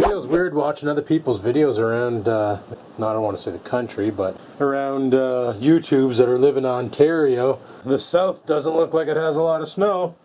feels weird watching other people's videos around, no, I don't want to say the country, but around YouTubes that are living in Ontario. The south doesn't look like it has a lot of snow,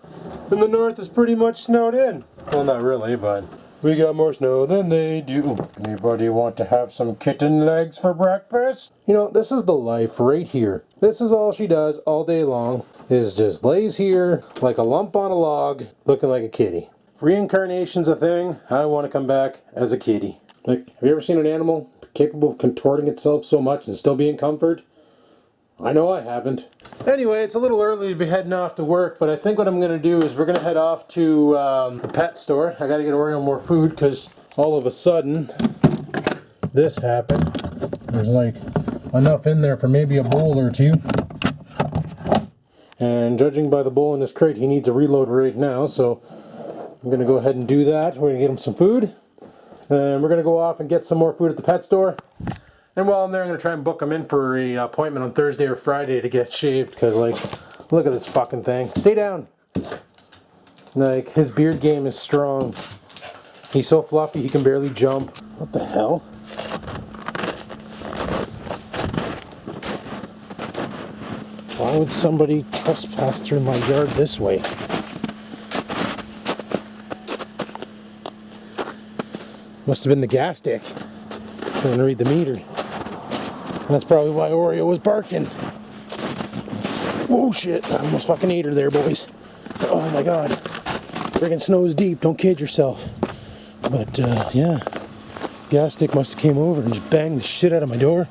and the north is pretty much snowed in. Well, not really, but we got more snow than they do. Anybody want to have some kitten legs for breakfast? You know, this is the life right here. This is all she does all day long, is just lays here like a lump on a log, looking like a kitty. If reincarnation's a thing, I want to come back as a kitty. Like, have you ever seen an animal capable of contorting itself so much and still be in comfort? I know I haven't. Anyway, it's a little early to be heading off to work, but I think what I'm going to do is we're going to head off to the pet store. I got to get Oreo more food because all of a sudden this happened. There's like enough in there for maybe a bowl or two. And judging by the bowl in this crate, he needs a reload right now, so I'm going to go ahead and do that. We're going to get him some food. And we're going to go off and get some more food at the pet store. And while I'm there, I'm going to try and book him in for an appointment on Thursday or Friday to get shaved. Because, like, look at this fucking thing. Stay down. Like, his beard game is strong. He's so fluffy, he can barely jump. What the hell? Why would somebody trespass through my yard this way? Must have been the gas stick. I'm going to read the meter. And that's probably why Oreo was barking. Oh shit, I almost fucking ate her there, boys. Oh my god. Friggin' snow's deep, don't kid yourself. But yeah, gas stick must have came over and just banged the shit out of my door.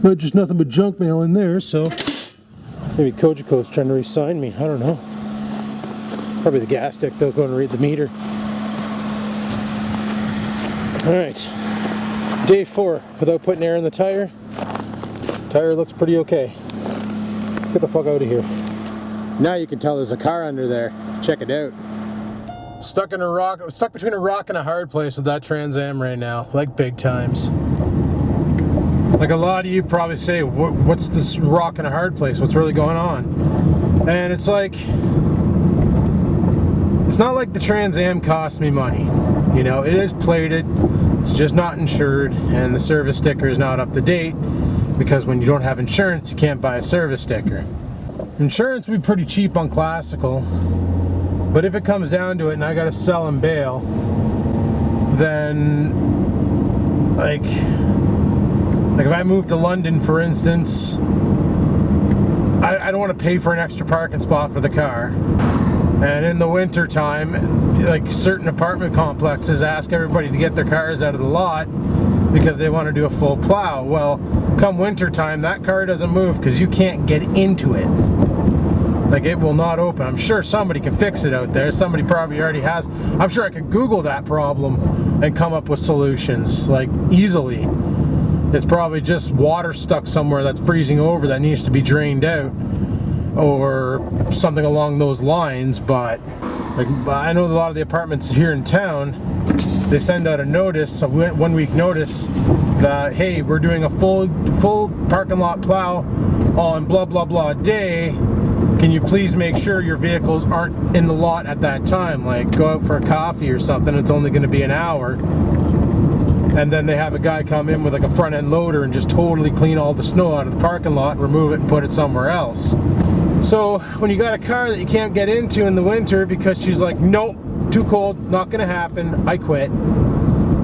But just nothing but junk mail in there, so maybe Kojiko's trying to re-sign me, I don't know. Probably the gas stick though, going to read the meter. Alright. Day 4, without putting air in the tire. Tire looks pretty okay. Let's get the fuck out of here. Now you can tell there's a car under there. Check it out. Stuck between a rock and a hard place with that Trans Am right now, like big times. Like a lot of you probably say, what's this rock and a hard place? What's really going on? And it's like, it's not like the Trans Am cost me money. You know, it is plated. It's just not insured, and the service sticker is not up to date because when you don't have insurance, you can't buy a service sticker. Insurance would be pretty cheap on Classical, but if it comes down to it and I gotta sell and bail, then like if I move to London, for instance, I don't want to pay for an extra parking spot for the car. And in the winter time, like certain apartment complexes ask everybody to get their cars out of the lot because they want to do a full plow. Well, come winter time, that car doesn't move because you can't get into it. Like, it will not open. I'm sure somebody can fix it out there. Somebody probably already has. I'm sure I could Google that problem and come up with solutions, like, easily. It's probably just water stuck somewhere that's freezing over that needs to be drained out, or something along those lines. But like, I know a lot of the apartments here in town, they send out a notice, a 1 week notice, that hey, we're doing a full parking lot plow on blah blah blah day. Can you please make sure your vehicles aren't in the lot at that time? Like, go out for a coffee or something, it's only going to be an hour. And then they have a guy come in with like a front end loader and just totally clean all the snow out of the parking lot, remove it and put it somewhere else. So when you got a car that you can't get into in the winter because she's like, nope, too cold, not gonna happen, I quit,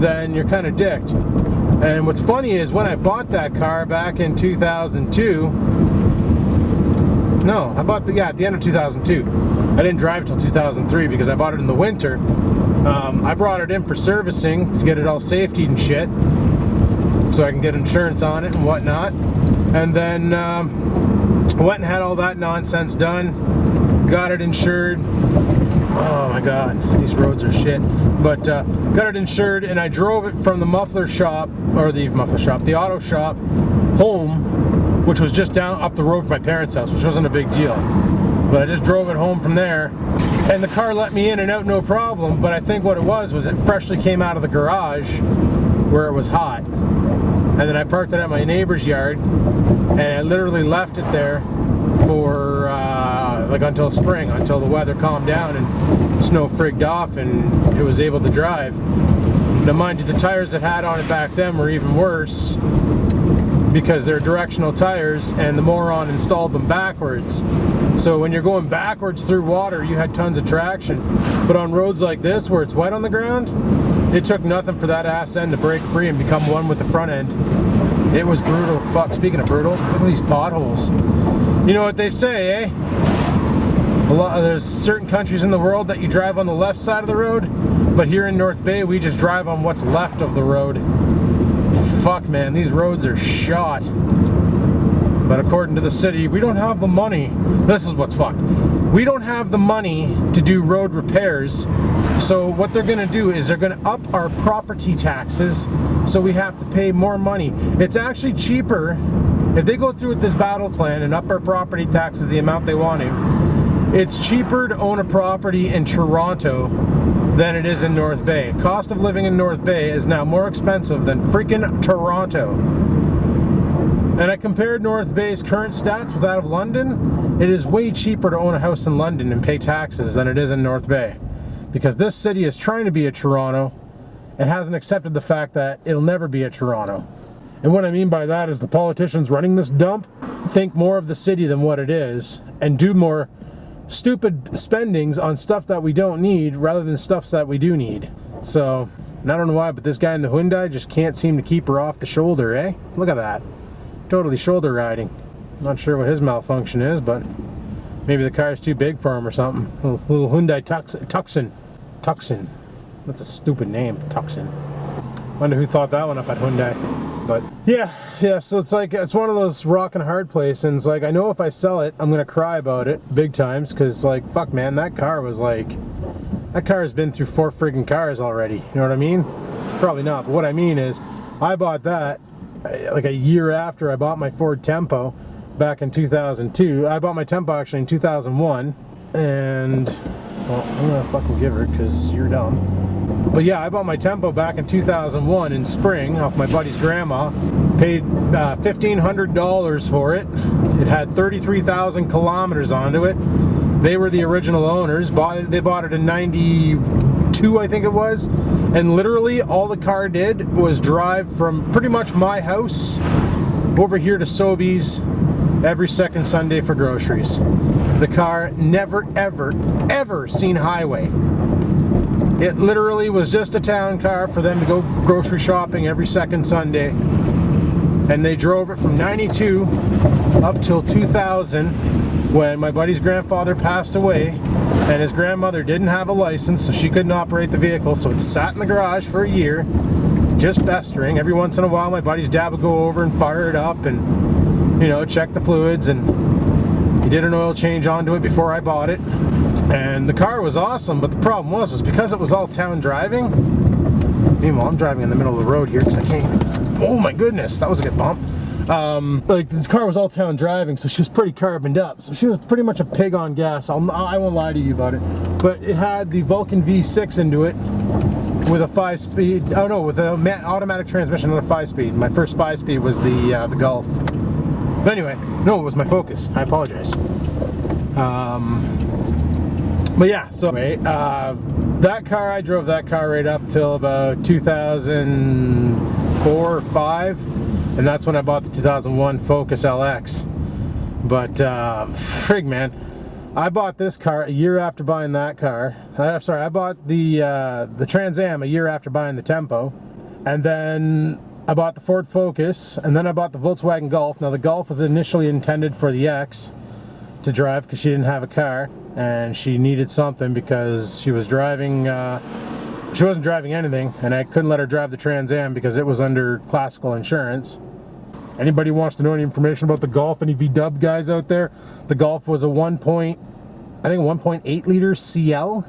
then you're kind of dicked. And what's funny is when I bought that car back in 2002, no, I bought at the end of 2002. I didn't drive it till 2003 because I bought it in the winter. I brought it in for servicing to get it all safety and shit, so I can get insurance on it and whatnot. And then went and had all that nonsense done, got it insured. Oh my god, these roads are shit. But got it insured, and I drove it from the the auto shop home, which was just down up the road from my parents' house, which wasn't a big deal. But I just drove it home from there, and the car let me in and out no problem. But I think what it was it freshly came out of the garage where it was hot. And then I parked it at my neighbor's yard, and I literally left it there for like until spring, until the weather calmed down and snow frigged off and it was able to drive. Now mind you, the tires it had on it back then were even worse because they're directional tires and the moron installed them backwards. So when you're going backwards through water, you had tons of traction. But on roads like this where it's wet on the ground, it took nothing for that ass end to break free and become one with the front end. It was brutal. Fuck, speaking of brutal, look at these potholes. You know what they say, eh? There's certain countries in the world that you drive on the left side of the road, but here in North Bay, we just drive on what's left of the road. Fuck, man, these roads are shot. But according to the city, we don't have the money. This is what's fucked. We don't have the money to do road repairs. So what they're gonna do is they're gonna up our property taxes, so we have to pay more money. It's actually cheaper if they go through with this battle plan and up our property taxes the amount they want to. It's cheaper to own a property in Toronto than it is in North Bay. Cost of living in North Bay is now more expensive than freaking Toronto. And I compared North Bay's current stats with that of London. It is way cheaper to own a house in London and pay taxes than it is in North Bay. Because this city is trying to be a Toronto and hasn't accepted the fact that it'll never be a Toronto. And what I mean by that is the politicians running this dump think more of the city than what it is and do more stupid spendings on stuff that we don't need rather than stuff that we do need. So, and I don't know why, but this guy in the Hyundai just can't seem to keep her off the shoulder, eh? Look at that. Totally shoulder riding. Not sure what his malfunction is, but maybe the car's too big for him or something. Little Hyundai Tucson. That's a stupid name, Tucson. Wonder who thought that one up at Hyundai. But yeah, so it's like, it's one of those rock and hard places, and it's like, I know if I sell it, I'm gonna cry about it big times, because like, fuck man, that car has been through 4 friggin' cars already, you know what I mean? Probably not, but what I mean is, I bought that like a year after I bought my Ford Tempo back in 2002. I bought my Tempo actually in 2001, and well, I'm gonna fucking give her because you're dumb. But yeah, I bought my Tempo back in 2001 in spring off my buddy's grandma. Paid $1,500 for it. It had 33,000 kilometers onto it. They were the original owners. They bought it in 92, I think it was. And literally all the car did was drive from pretty much my house over here to Sobeys every second Sunday for groceries. The car never, ever, ever seen highway. It literally was just a town car for them to go grocery shopping every second Sunday. And they drove it from 92 up till 2000 when my buddy's grandfather passed away and his grandmother didn't have a license, so she couldn't operate the vehicle, so it sat in the garage for a year, just festering. Every once in a while my buddy's dad would go over and fire it up and, you know, check the fluids, and he did an oil change onto it before I bought it. And the car was awesome, but the problem was because it was all town driving. Meanwhile, I'm driving in the middle of the road here because I can't. Oh my goodness, that was a good bump. Like, this car was all town driving, so she was pretty carboned up. So she was pretty much a pig on gas. I won't lie to you about it. But it had the Vulcan V6 into it with a 5-speed. Oh no, with an automatic transmission and a 5-speed. My first 5-speed was the Golf. But anyway, no, it was my Focus. I apologize. But yeah, so anyway, that car, I drove that car right up till about 2004 or 5, and that's when I bought the 2001 Focus LX. But frig man, I bought this car a year after buying that car. I bought the Trans Am a year after buying the Tempo, and then I bought the Ford Focus, and then I bought the Volkswagen Golf. Now the Golf was initially intended for the ex to drive because she didn't have a car and she needed something because she was driving, she wasn't driving anything, and I couldn't let her drive the Trans Am because it was under classical insurance. Anybody wants to know any information about the Golf, any VW guys out there, the Golf was a 1.8 liter CL.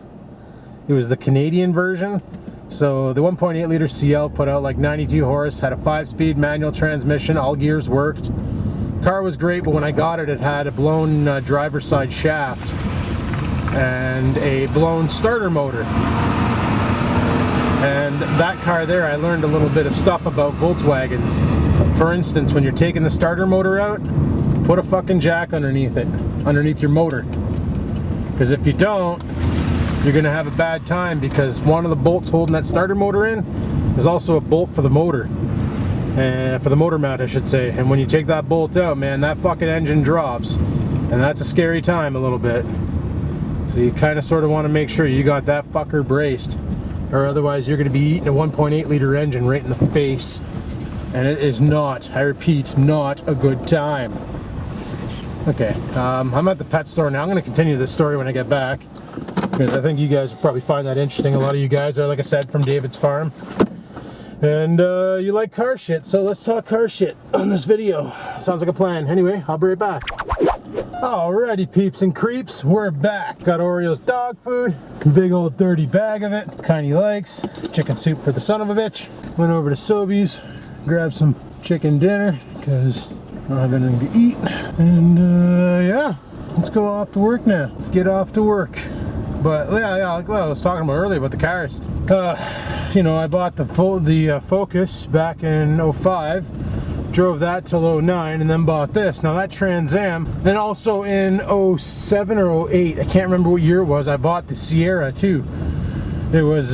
It was the Canadian version. So the 1.8 liter CL put out like 92 horse, had a 5-speed manual transmission, all gears worked. Car was great, but when I got it, it had a blown driver's side shaft and a blown starter motor. And that car there, I learned a little bit of stuff about Volkswagens. For instance, when you're taking the starter motor out, put a fucking jack underneath it, underneath your motor. because if you don't, you're gonna have a bad time, because one of the bolts holding that starter motor in is also a bolt for the motor, and for the motor mount I should say, and when you take that bolt out, man, that fucking engine drops, and that's a scary time a little bit. So you kind of sort of want to make sure you got that fucker braced, or otherwise you're going to be eating a 1.8 liter engine right in the face, and it is not, I repeat, not a good time. Okay, I'm at the pet store now. I'm going to continue this story when I get back, because I think you guys will probably find that interesting. A lot of you guys are, like I said, from David's farm, and you like car shit, so let's talk car shit on this video. Sounds like a plan. Anyway, I'll be right back. Alrighty, peeps and creeps, we're back. Got Oreo's dog food, big old dirty bag of it. It's kind he likes. Chicken soup for the son of a bitch. Went over to Sobeys, grabbed some chicken dinner, because I don't have anything to eat. And yeah, let's go off to work now. Let's get off to work. But yeah, like I was talking about earlier about the cars. You know, I bought the Focus back in 05. Drove that till 09 and then bought this. Now that Trans Am. Then also in 07 or 08, I can't remember what year it was, I bought the Sierra too. It was,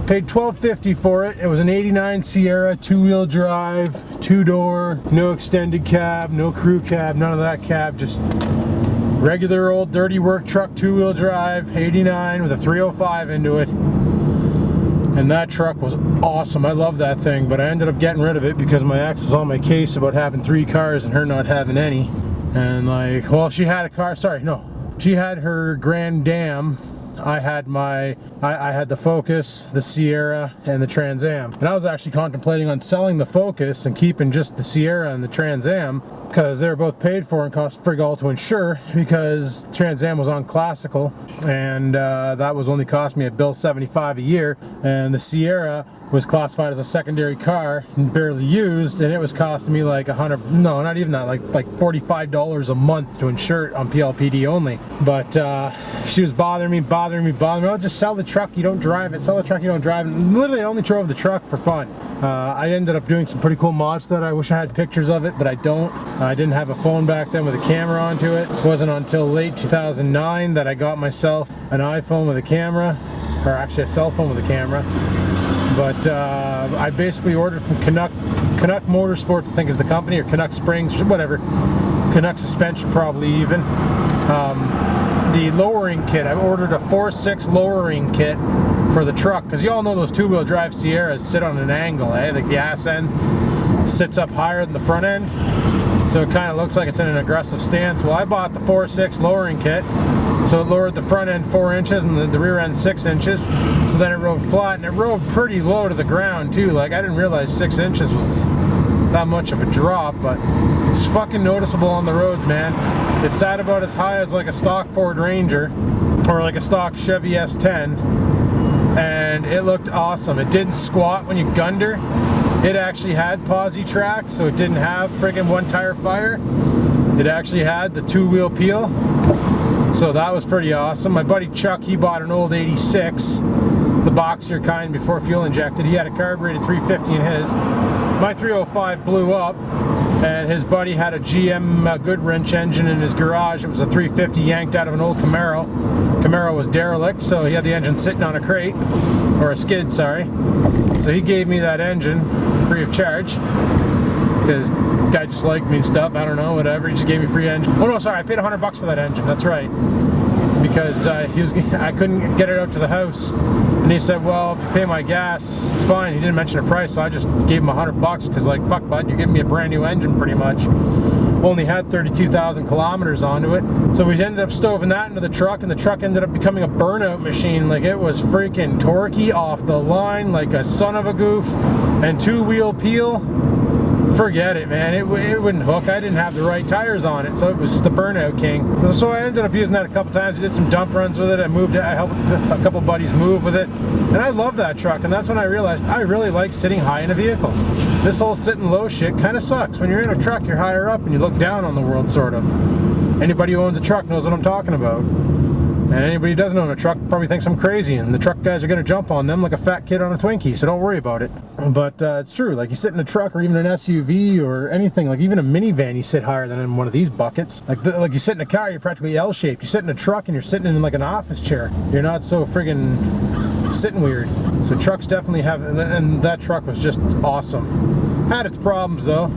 paid $12.50 for it. It was an 89 Sierra, 2-wheel drive, 2-door, no extended cab, no crew cab, none of that cab, just regular old dirty work truck, 2-wheel drive, 89 with a 305 into it. And that truck was awesome. I love that thing, but I ended up getting rid of it because my ex was on my case about having 3 cars and her not having any. And like, well, she had a car, sorry, no. She had her Grand Am. I had the Focus, the Sierra, and the Trans Am. And I was actually contemplating on selling the Focus and keeping just the Sierra and the Trans Am, because they were both paid for and cost frig all to insure, because Trans Am was on Classical, and that was only cost me a bill $75 a year, and the Sierra was classified as a secondary car and barely used, and it was costing me like no, not even that, like $45 a month to insure it on PLPD only. But she was bothering me. I'll just sell the truck, you don't drive it. Sell the truck, you don't drive it. And literally, I only drove the truck for fun. I ended up doing some pretty cool mods that I wish I had pictures of it, but I don't. I didn't have a phone back then with a camera onto it. It wasn't until late 2009 that I got myself an iPhone with a camera, or actually a cell phone with a camera. But I basically ordered from Canuck Motorsports, I think is the company, or Canuck Springs, whatever. Canuck Suspension probably even. The lowering kit, I ordered a 4.6 lowering kit for the truck, because you all know those 2-wheel drive Sierras sit on an angle, eh? Like the ass end sits up higher than the front end, so it kind of looks like it's in an aggressive stance. Well, I bought the 4.6 lowering kit, so it lowered the front end 4 inches and the rear end 6 inches, so then it rode flat, and it rode pretty low to the ground too. Like, I didn't realize 6 inches was that much of a drop, but it's fucking noticeable on the roads, man. It sat about as high as like a stock Ford Ranger or like a stock Chevy S10, and it looked awesome. It didn't squat when you gunned her. It actually had posi track, so it didn't have friggin' one tire fire. It actually had the 2-wheel peel, so that was pretty awesome. My buddy Chuck, he bought an old 86, the boxier kind before fuel injected. He had a carbureted 350 in his. My 305 blew up, and his buddy had a GM Goodwrench engine in his garage. It was a 350 yanked out of an old Camaro. Camaro was derelict, so he had the engine sitting on a crate, or a skid, sorry. So he gave me that engine free of charge, because the guy just liked me and stuff, I don't know, whatever. He just gave me free engine. Oh no, sorry, I paid $100 for that engine, that's right. Because I couldn't get it out to the house. And he said, well, if you pay my gas, it's fine. He didn't mention a price, so I just gave him $100, because like, fuck bud, you're giving me a brand new engine pretty much. Only had 32,000 kilometers onto it. So we ended up stoving that into the truck, and the truck ended up becoming a burnout machine. Like, it was freaking torquey off the line like a son of a goof. And 2-wheel peel, forget it, man. It wouldn't hook. I didn't have the right tires on it, so it was just the burnout king. So I ended up using that a couple times. I did some dump runs with it. I helped a couple buddies move with it, and I love that truck. And that's when I realized I really like sitting high in a vehicle. This whole sitting low shit kind of sucks. When you're in a truck, you're higher up and you look down on the world, sort of. Anybody who owns a truck knows what I'm talking about. And anybody who doesn't own a truck probably thinks I'm crazy, and the truck guys are going to jump on them like a fat kid on a Twinkie, so don't worry about it. But it's true, like you sit in a truck or even an SUV or anything, like even a minivan, you sit higher than in one of these buckets. Like you sit in a car, you're practically L-shaped. You sit in a truck and you're sitting in like an office chair. You're not so friggin' sitting weird. So trucks definitely have, and that truck was just awesome. Had its problems though,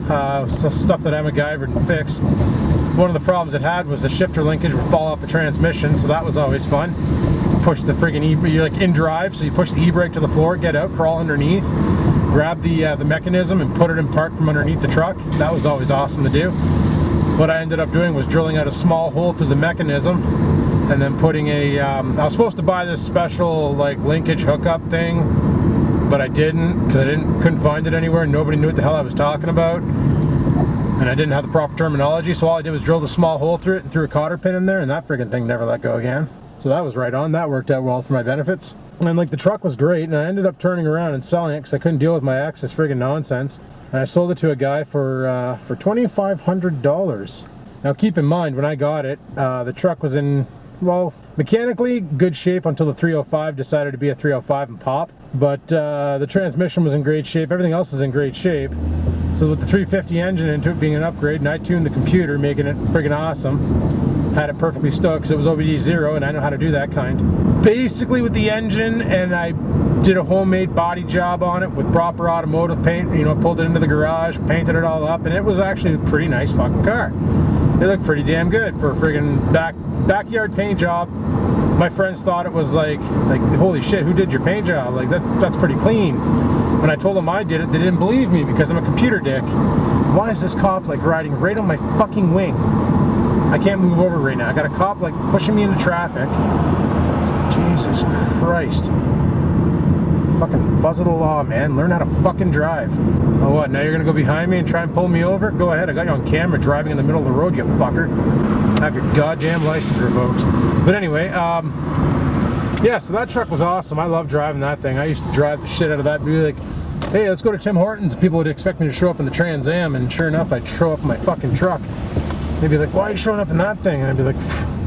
stuff that I MacGyvered and fixed. One of the problems it had was the shifter linkage would fall off the transmission, so that was always fun. Push the friggin' you're like in drive, so you push the e-brake to the floor, get out, crawl underneath, grab the mechanism and put it in park from underneath the truck. That was always awesome to do. What I ended up doing was drilling out a small hole through the mechanism and then putting a, I was supposed to buy this special like linkage hookup thing, but I didn't because I couldn't find it anywhere and nobody knew what the hell I was talking about. And I didn't have the proper terminology, so all I did was drill the small hole through it and threw a cotter pin in there, and that friggin' thing never let go again. So that was right on. That worked out well for my benefits. And like the truck was great, and I ended up turning around and selling it because I couldn't deal with my ex's friggin' nonsense. And I sold it to a guy for $2,500. Now keep in mind, when I got it, the truck was in, well, mechanically good shape until the 305 decided to be a 305 and pop. But the transmission was in great shape, everything else is in great shape. So with the 350 engine into it being an upgrade, and I tuned the computer, making it friggin' awesome. Had it perfectly stoked because it was OBD 0, and I know how to do that kind. Basically with the engine, and I did a homemade body job on it with proper automotive paint. You know, pulled it into the garage, painted it all up, and it was actually a pretty nice fucking car. It looked pretty damn good for a friggin' backyard paint job. My friends thought it was like holy shit, who did your paint job? Like that's pretty clean. When I told them I did it, they didn't believe me because I'm a computer dick. Why is this cop like riding right on my fucking wing? I can't move over right now. I got a cop like pushing me into traffic. Jesus Christ. Fucking fuzz of the law, man. Learn how to fucking drive. Oh what, now you're gonna go behind me and try and pull me over? Go ahead, I got you on camera driving in the middle of the road, you fucker. Have your goddamn license revoked. But anyway, yeah, so that truck was awesome. I love driving that thing. I used to drive the shit out of that. Be like, hey, let's go to Tim Hortons. People would expect me to show up in the Trans Am, and sure enough, I'd show up in my fucking truck. They'd be like, why are you showing up in that thing? And I'd be like,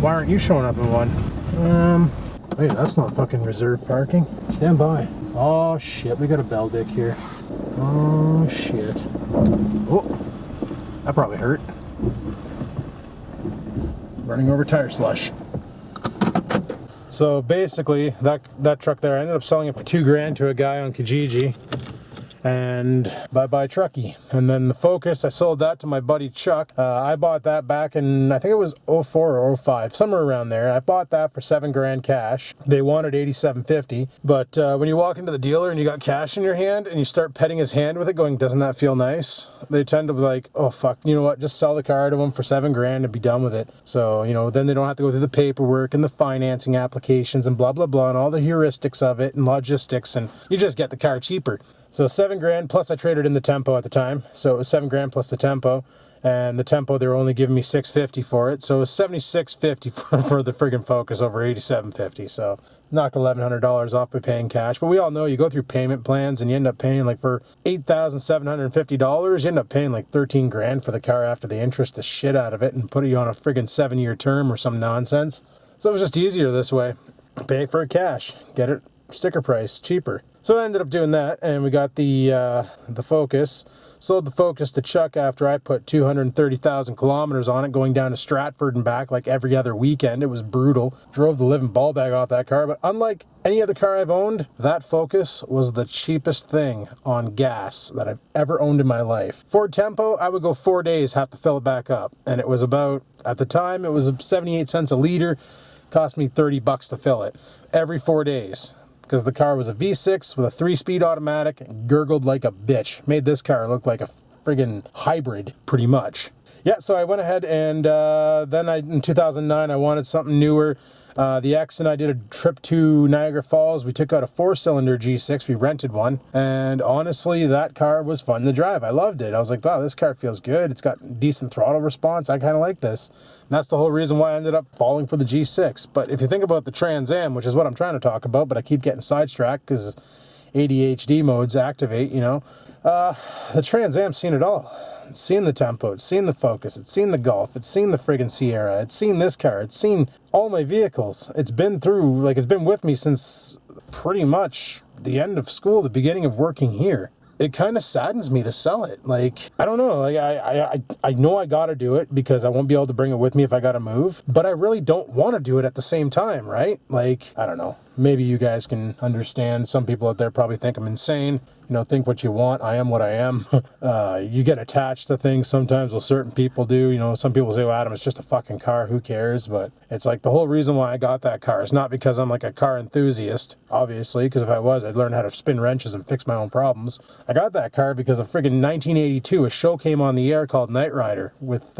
why aren't you showing up in one? Wait, that's not fucking reserved parking. Stand by. Oh shit, we got a bell dick here. Oh shit. Oh, that probably hurt. Running over tire slush. So basically, that truck there, I ended up selling it for $2,000 to a guy on Kijiji. And bye-bye truckie. And then the Focus, I sold that to my buddy Chuck. I bought that back in, I think it was 04 or 05, somewhere around there. I bought that for $7,000 cash. They wanted $8,750. But when you walk into the dealer and you got cash in your hand and you start petting his hand with it going, doesn't that feel nice? They tend to be like, oh fuck, you know what, just sell the car to them for $7,000 and be done with it. So, you know, then they don't have to go through the paperwork and the financing applications and blah, blah, blah, and all the heuristics of it and logistics, and you just get the car cheaper. So $7,000, plus I traded in the Tempo at the time. So it was $7,000 plus the Tempo. And the Tempo, they were only giving me $650 for it. So it was $7,650 for the friggin' Focus over $8,750. So knocked $1,100 off by paying cash. But we all know you go through payment plans and you end up paying like for $8,750, you end up paying like $13,000 for the car after they interest the shit out of it and put you on a friggin' 7-year term or some nonsense. So it was just easier this way. Pay for it cash. Get it sticker price, cheaper. So I ended up doing that, and we got the Focus. Sold the Focus to Chuck after I put 230,000 kilometers on it, going down to Stratford and back like every other weekend. It was brutal. Drove the living ball bag off that car, but unlike any other car I've owned, that Focus was the cheapest thing on gas that I've ever owned in my life. Ford Tempo, I would go 4 days, have to fill it back up. And it was about, at the time, it was 78 cents a liter. Cost me $30 to fill it every 4 days. Because the car was a V6 with a 3-speed automatic, gurgled like a bitch. Made this car look like a friggin' hybrid, pretty much. Yeah, so I went ahead and then in 2009, I wanted something newer. The ex and I did a trip to Niagara Falls. We took out a 4-cylinder G6. We rented one. And honestly, that car was fun to drive. I loved it. I was like, wow, this car feels good. It's got decent throttle response. I kind of like this. And that's the whole reason why I ended up falling for the G6. But if you think about the Trans Am, which is what I'm trying to talk about, but I keep getting sidetracked because ADHD modes activate, you know. The Trans Am's seen it all. It's seen the Tempo, it's seen the Focus, it's seen the Golf, it's seen the friggin' Sierra, it's seen this car, it's seen all my vehicles. It's been through, like, it's been with me since pretty much the end of school, the beginning of working here. It kind of saddens me to sell it. Like, I don't know, like, I know I gotta do it because I won't be able to bring it with me if I gotta move, but I really don't want to do it at the same time, right? Like, I don't know. Maybe you guys can understand. Some people out there probably think I'm insane. You know, think what you want. I am what I am. You get attached to things sometimes. Well, certain people do. You know, some people say, well, Adam, it's just a fucking car. Who cares? But it's like the whole reason why I got that car is not because I'm like a car enthusiast, obviously, because if I was, I'd learn how to spin wrenches and fix my own problems. I got that car because of friggin' 1982, a show came on the air called Knight Rider with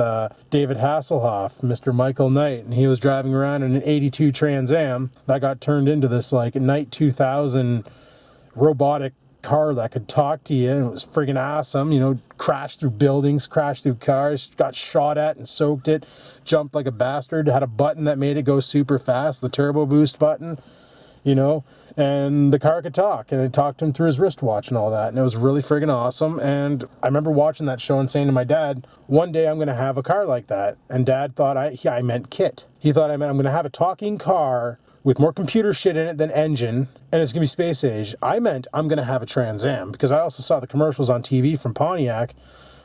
David Hasselhoff, Mr. Michael Knight, and he was driving around in an 82 Trans Am that got turned into this like Knight 2000 robotic car that could talk to you, and it was friggin' awesome. You know, crashed through buildings, crashed through cars, got shot at and soaked it, jumped like a bastard, had a button that made it go super fast, the turbo boost button, you know, and the car could talk, and it talked to him through his wristwatch and all that, and it was really friggin' awesome. And I remember watching that show and saying to my dad, one day I'm gonna have a car like that. And Dad thought I meant kit. He thought I meant I'm gonna have a talking car with more computer shit in it than engine, and it's gonna be space age. I meant I'm gonna have a Trans Am, because I also saw the commercials on TV from Pontiac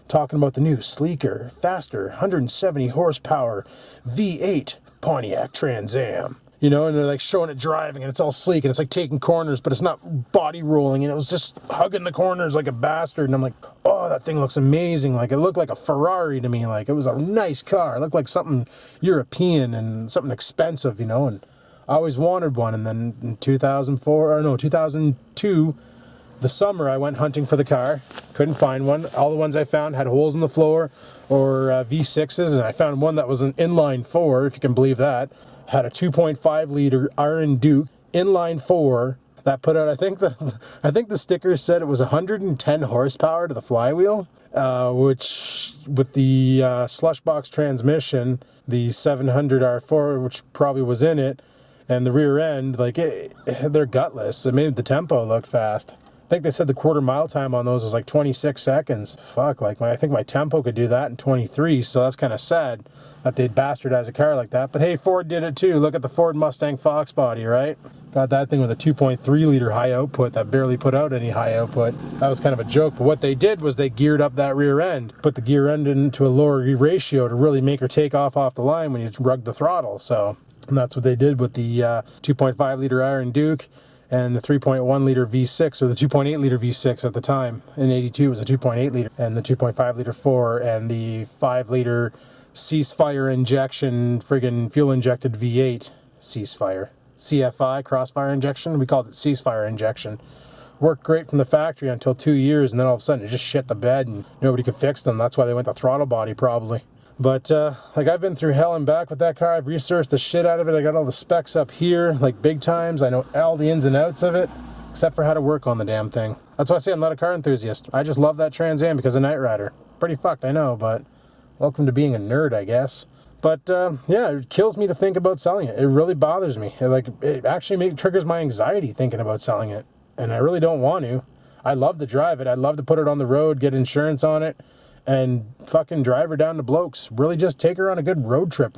talking about the new, sleeker, faster, 170 horsepower V8 Pontiac Trans Am. You know, and they're like showing it driving, and it's all sleek, and it's like taking corners, but it's not body rolling, and it was just hugging the corners like a bastard. And I'm like, oh, that thing looks amazing. Like, it looked like a Ferrari to me. Like, it was a nice car. It looked like something European and something expensive, you know, and I always wanted one. And then in 2002, the summer, I went hunting for the car. Couldn't find one. All the ones I found had holes in the floor or V6s, and I found one that was an inline 4, if you can believe that. Had a 2.5 liter Iron Duke inline 4 that put out, I think the sticker said it was 110 horsepower to the flywheel, which with the slush box transmission, the 700 R4, which probably was in it, and the rear end, like, they're gutless. It made the tempo look fast. I think they said the quarter mile time on those was like 26 seconds. Fuck, like, I think my tempo could do that in 23, so that's kind of sad that they'd bastardize a car like that. But hey, Ford did it too. Look at the Ford Mustang Fox body, right? Got that thing with a 2.3 liter high output that barely put out any high output. That was kind of a joke, but what they did was they geared up that rear end, put the gear end into a lower ratio to really make her take off the line when you rug the throttle. So, and that's what they did with the 2.5 liter Iron Duke and the 3.1 liter V6, or the 2.8 liter V6 at the time. In 82 it was a 2.8 liter, and the 2.5 liter 4, and the 5 liter ceasefire injection, friggin' fuel injected V8 ceasefire. CFI, crossfire injection, we called it ceasefire injection. Worked great from the factory until 2 years, and then all of a sudden it just shit the bed and nobody could fix them. That's why they went to throttle body probably. But, like, I've been through hell and back with that car. I've researched the shit out of it. I got all the specs up here, like, big times. I know all the ins and outs of it, except for how to work on the damn thing. That's why I say I'm not a car enthusiast. I just love that Trans Am because of Knight Rider. Pretty fucked, I know, but welcome to being a nerd, I guess. But, yeah, it kills me to think about selling it. It really bothers me. It actually triggers my anxiety thinking about selling it. And I really don't want to. I love to drive it. I'd love to put it on the road, get insurance on it, and fucking drive her down to Blokes. Really just take her on a good road trip.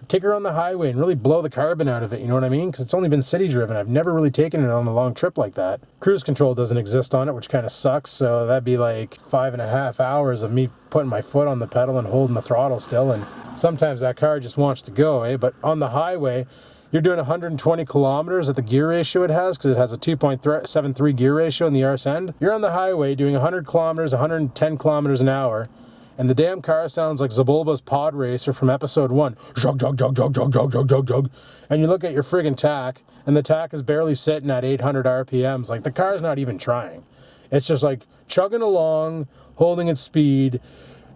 Take her on the highway and really blow the carbon out of it, you know what I mean? Because it's only been city driven. I've never really taken it on a long trip like that. Cruise control doesn't exist on it, which kind of sucks, so that'd be like 5.5 hours of me putting my foot on the pedal and holding the throttle still, and sometimes that car just wants to go, eh? But on the highway, you're doing 120 kilometers at the gear ratio it has, because it has a 2.73 gear ratio in the arse end. You're on the highway doing 100 kilometers, 110 kilometers an hour, and the damn car sounds like Zabulba's pod racer from episode 1. Jog, jog, jog, jog, jog, jog, jog, jog, jog. And you look at your friggin' tack, and the tack is barely sitting at 800 RPMs. Like, the car's not even trying. It's just like chugging along, holding its speed,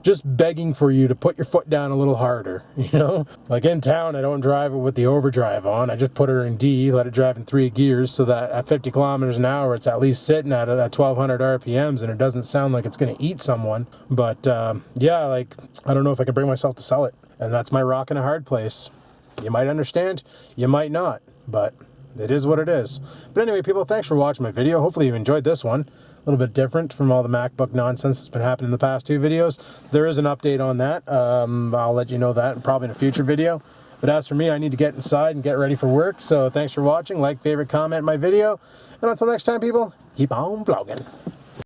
just begging for you to put your foot down a little harder, you know? Like, in town, I don't drive it with the overdrive on. I just put her in D, let it drive in 3 gears so that at 50 kilometers an hour, it's at least sitting at 1,200 RPMs, and it doesn't sound like it's going to eat someone. But, yeah, like, I don't know if I can bring myself to sell it. And that's my rock in a hard place. You might understand, you might not, but it is what it is. But anyway, people, thanks for watching my video. Hopefully you enjoyed this one. A little bit different from all the MacBook nonsense that's been happening in the past 2 videos. There is an update on that. I'll let you know that probably in a future video. But as for me, I need to get inside and get ready for work. So thanks for watching. Like, favorite, comment my video. And until next time, people, keep on vlogging.